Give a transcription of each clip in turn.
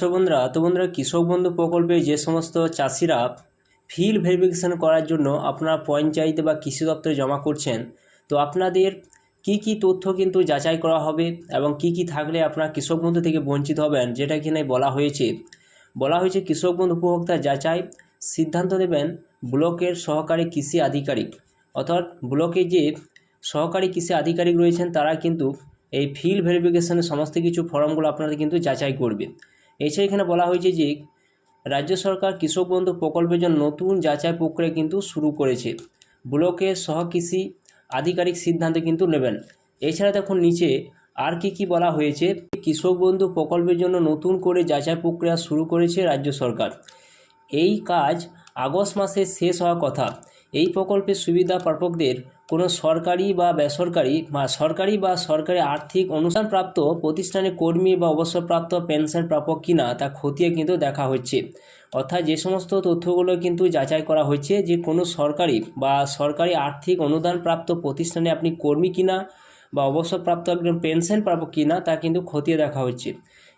দর্শক বন্ধুরা, কৃষক বন্ধু প্রকল্পে যে সমস্ত চাষিরা ফিল্ড ভেরিফিকেশন করার জন্য আপনারা পঞ্চায়েতে বা কৃষি দপ্তরে জমা করছেন, তো আপনাদের কি তথ্য কিন্তু যাচাই করা হবে এবং কি থাকলে আপনারা কৃষক বন্ধু থেকে বঞ্চিত হবেন, যেটা কিনা বলা হয়েছে কৃষক বন্ধু উপভোক্তা যাচাই সিদ্ধান্ত নেবেন ব্লকের সহকারী কৃষি আধিকারিক। অর্থাৎ ব্লকে যে সহকারী কৃষি আধিকারিক রয়েছেন তারা কিন্তু এই ফিল্ড ভেরিফিকেশনের সমস্ত কিছু ফর্মগুলো আপনাদের কিন্তু যাচাই করবে। এছাড়া এখানে বলা হয়েছে যে রাজ্য সরকার কৃষক বন্ধু প্রকল্পের জন্য নতুন যাচাই প্রক্রিয়া কিন্তু শুরু করেছে। ব্লকের সহকৃষি আধিকারিক সিদ্ধান্ত কিন্তু নেবেন। এছাড়া দেখুন নিচে আর কি বলা হয়েছে, কৃষক বন্ধু প্রকল্পের জন্য নতুন করে যাচাই প্রক্রিয়া শুরু করেছে রাজ্য সরকার। এই কাজ আগস্ট মাসে শেষ হওয়ার কথা। এই প্রকল্পের সুবিধা প্রাপকদের কোনো সরকারি বা সরকারি আর্থিক অনুদানপ্রাপ্ত প্রতিষ্ঠানের কর্মী বা অবসরপ্রাপ্ত পেনশন প্রাপক কিনা তা খতিয়ে কিন্তু দেখা হচ্ছে। অর্থাৎ যে সমস্ত তথ্যগুলো কিন্তু যাচাই করা হচ্ছে যে কোনো সরকারি আর্থিক অনুদানপ্রাপ্ত প্রতিষ্ঠানে আপনি কর্মী কিনা বা অবসরপ্রাপ্ত একজন পেনশন প্রাপক কিনা তা কিন্তু খতিয়ে দেখা হচ্ছে।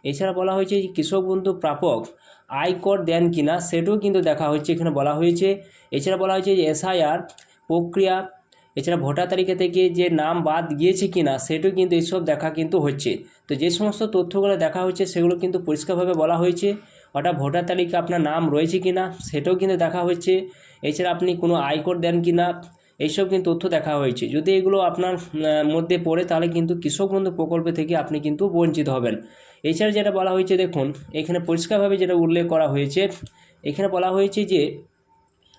এছাড়া বলা হয়েছে যে কৃষক বন্ধু প্রাপক আয়কর দেন কিনা সেটাও কিন্তু দেখা হচ্ছে, এখানে বলা হয়েছে। এছাড়া বলা হয়েছে যে এসআইআর প্রক্রিয়া, এছাড়া ভোটার তালিকা থেকে যে নাম বাদ গিয়েছে কিনা সেটাও কিন্তু এইসব দেখা কিন্তু হচ্ছে। তো যে সমস্ত তথ্যগুলো দেখা হচ্ছে সেগুলো কিন্তু পরিষ্কারভাবে বলা হয়েছে। অর্থাৎ ভোটার তালিকা আপনার নাম রয়েছে কিনা সেটাও কিন্তু দেখা হচ্ছে। এছাড়া আপনি কোনো আয়কর দেন কিনা এইসব কিন্তু তথ্য দেখা হয়েছে। যদি এগুলো আপনার মধ্যে পড়ে তাহলে কিন্তু কৃষক বন্ধু প্রকল্প থেকে আপনি কিন্তু বঞ্চিত হবেন। এছাড়া যেটা বলা হয়েছে দেখুন এখানে পরিষ্কারভাবে যেটা উল্লেখ করা হয়েছে, এখানে বলা হয়েছে যে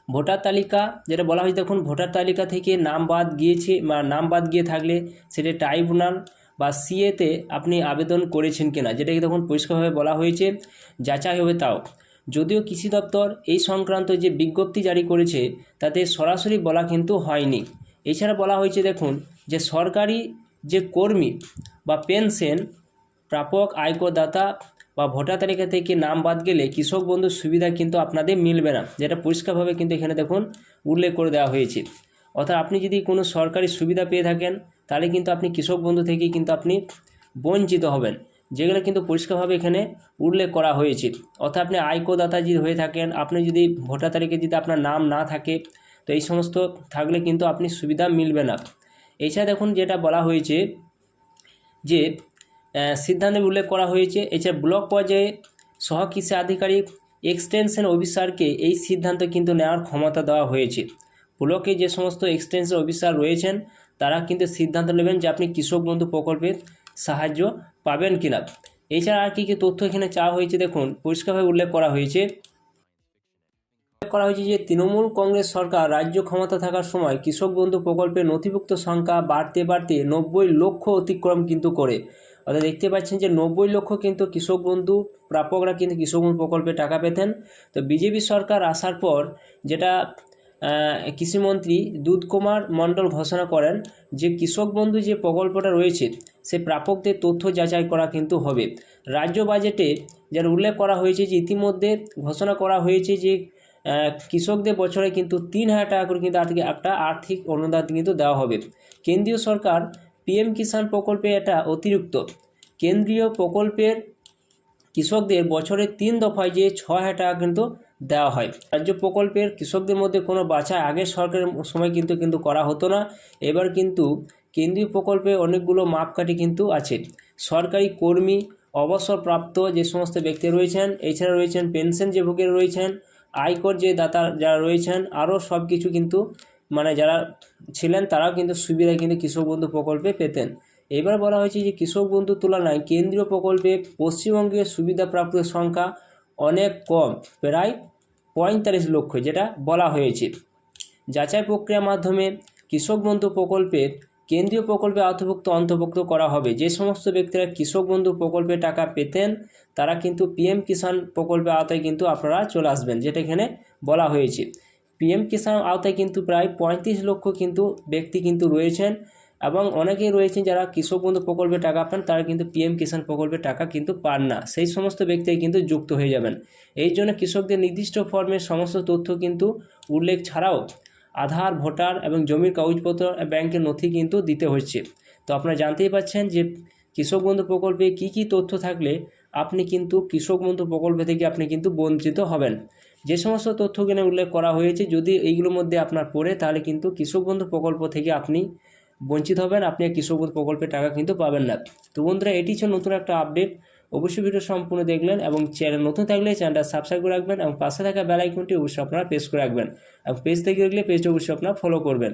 ভোটার তালিকা যেটা বলা হয়েছে দেখুন ভোটার তালিকা থেকে নাম বাদ গিয়েছে বা নাম বাদ গিয়ে থাকলে সেটা ট্রাইব্যুনাল বা সিএতে আপনি আবেদন করেছেন কিনা, যেটাকে তখন পরিষ্কারভাবে বলা হয়েছে যাচাই হবে। তাও যদিও কৃষি দপ্তর এই সংক্রান্ত যে বিজ্ঞপ্তি জারি করেছে তাতে সরাসরি বলা কিন্তু হয়নি। এছাড়া বলা হয়েছে দেখুন যে সরকারি যে কর্মী বা পেনশন প্রাপক আয়করদাতা বা ভোটার তালিকা থেকে নাম বাদ গেলে কৃষক বন্ধুর সুবিধা কিন্তু আপনাদের মিলবে না, যেটা পরিষ্কারভাবে কিন্তু এখানে দেখুন উল্লেখ করে দেওয়া হয়েছে। অর্থাৎ আপনি যদি কোনো সরকারি সুবিধা পেয়ে থাকেন তাহলে কিন্তু আপনি কৃষক বন্ধু থেকেই কিন্তু আপনি বঞ্চিত হবেন, যেগুলো কিন্তু পরিষ্কারভাবে এখানে উল্লেখ করা হয়েছে। অর্থাৎ আপনি আয়করদাতা যদি হয়ে থাকেন, আপনি যদি ভোটার তালিকায় যদি আপনার নাম না থাকে তো এই সমস্ত থাকলে কিন্তু আপনি সুবিধা মিলবে না। এছাড়া দেখুন যেটা বলা হয়েছে যে সিদ্ধান্তে উল্লেখ করা হয়েছে, এছাড়া ব্লক পর্যায়ে সহকৃষি আধিকারিক এক্সটেনশন অফিসারকে এই সিদ্ধান্ত কিন্তু নেওয়ার ক্ষমতা দেওয়া হয়েছে। ব্লকে যে সমস্ত এক্সটেনশন অফিসার রয়েছেন তারা কিন্তু সিদ্ধান্ত নেবেন যে আপনি কৃষক বন্ধু প্রকল্পের সাহায্য পাবেন কিনা। এছাড়া আর কি তথ্য এখানে চাওয়া হয়েছে দেখুন পরিষ্কারভাবে উল্লেখ করা হয়েছে যে তৃণমূল কংগ্রেস সরকার রাজ্য ক্ষমতা থাকার সময় কৃষক বন্ধু প্রকল্পের নথিভুক্ত সংখ্যা বাড়তে 90 লক্ষ অতিক্রম কিন্তু করে। অর্থাৎ দেখতে পাচ্ছেন যে 90 লক্ষ কিন্তু কৃষক বন্ধু প্রাপকরা কিন্তু কৃষক বন্ধু প্রকল্পে টাকা পেতেন। তো বিজেপি সরকার আসার পর যেটা কৃষিমন্ত্রী দুধকুমার মণ্ডল ঘোষণা করেন যে কৃষক বন্ধু যে প্রকল্পটা রয়েছে সে প্রাপকদের তথ্য যাচাই করা কিন্তু হবে। রাজ্য বাজেটে যার উল্লেখ করা হয়েছে যে ইতিমধ্যে ঘোষণা করা হয়েছে যে কৃষকদের বছরে কিন্তু 3,000 টাকা করে কিন্তু একটা আর্থিক অনুদান কিন্তু দেওয়া হবে। কেন্দ্রীয় সরকার পিএম কিষাণ প্রকল্পে এটা অতিরিক্ত কেন্দ্রীয় প্রকল্পের কৃষকদের বছরে 3 দফায় যে 6,000 টাকা কিন্তু দেওয়া হয়। রাজ্য প্রকল্পের কৃষকদের মধ্যে কোনো বাছাই আগের সরকারের সময় কিন্তু করা হতো না। এবার কিন্তু কেন্দ্রীয় প্রকল্পে অনেকগুলো মাপকাঠি কিন্তু আছে। সরকারি কর্মী, অবসরপ্রাপ্ত যে সমস্ত ব্যক্তি রয়েছেন, এছাড়া রয়েছেন পেনশন যে ভোগে রয়েছেন, আয়কর যে দাতা যারা রয়েছেন, আরও সব কিছু কিন্তু যারা ছিলেন তারাও কিন্তু সুবিধা কিন্তু কৃষক বন্ধু প্রকল্পে পেতেন। এবার বলা হয়েছে যে কৃষক বন্ধুর তুলনায় কেন্দ্রীয় প্রকল্পে পশ্চিমবঙ্গের সুবিধাপ্রাপ্তের সংখ্যা অনেক কম, প্রায় 45 লক্ষ যেটা বলা হয়েছে। যাচাই প্রক্রিয়ার মাধ্যমে কৃষক বন্ধু প্রকল্পের কেন্দ্রীয় প্রকল্পে অন্তর্ভুক্ত করা হবে। যে সমস্ত ব্যক্তিরা কৃষক বন্ধু প্রকল্পে টাকা পেতেন তারা কিন্তু পিএম কিষাণ প্রকল্পের আওতায় কিন্তু আপনারা চলে আসবেন, যেটা এখানে বলা হয়েছে। পিএম কিষাণ আওতায় কিন্তু প্রায় 35 লক্ষ কিন্তু ব্যক্তি কিন্তু রয়েছেন এবং অনেকেই রয়েছেন যারা কৃষক বন্ধু প্রকল্পে টাকা পান তারা কিন্তু পিএম কিষাণ প্রকল্পে টাকা কিন্তু পান না। সেই সমস্ত ব্যক্তি কিন্তু যুক্ত হয়ে যাবেন। এই জন্য কৃষকদের নির্দিষ্ট ফর্মের সমস্ত তথ্য কিন্তু উল্লেখ ছাড়াও আধার, ভোটার এবং জমির কাগজপত্র, ব্যাংকের নথি কিন্তু দিতে হচ্ছে। তো আপনারা জানতেই পাচ্ছেন যে কৃষক বন্ধু প্রকল্পে কি তথ্য থাকলে আপনি কিন্তু কৃষক বন্ধু প্রকল্প থেকে আপনি কিন্তু বঞ্চিত হবেন। যে সমস্ত তথ্য এখানে উল্লেখ করা হয়েছে যদি এইগুলোর মধ্যে আপনার পড়ে তাহলে কিন্তু কৃষক বন্ধু প্রকল্প থেকে আপনি বঞ্চিত হবেন, আপনি কৃষক বন্ধু প্রকল্পের টাকা কিন্তু পাবেন না। তো বন্ধুরা, এটি ছিল নতুন একটা আপডেট। অবশ্যই ভিডিও সম্পূর্ণ দেখলেন এবং চ্যানেল নতুন থাকলে চ্যানেলটা সাবস্ক্রাইব করে রাখবেন এবং পাশে থাকা বেল আইকনটি অবশ্যই আপনারা প্রেস করে রাখবেন এবং পেজ থেকে দেখলে পেজটা অবশ্যই আপনারা ফলো করবেন।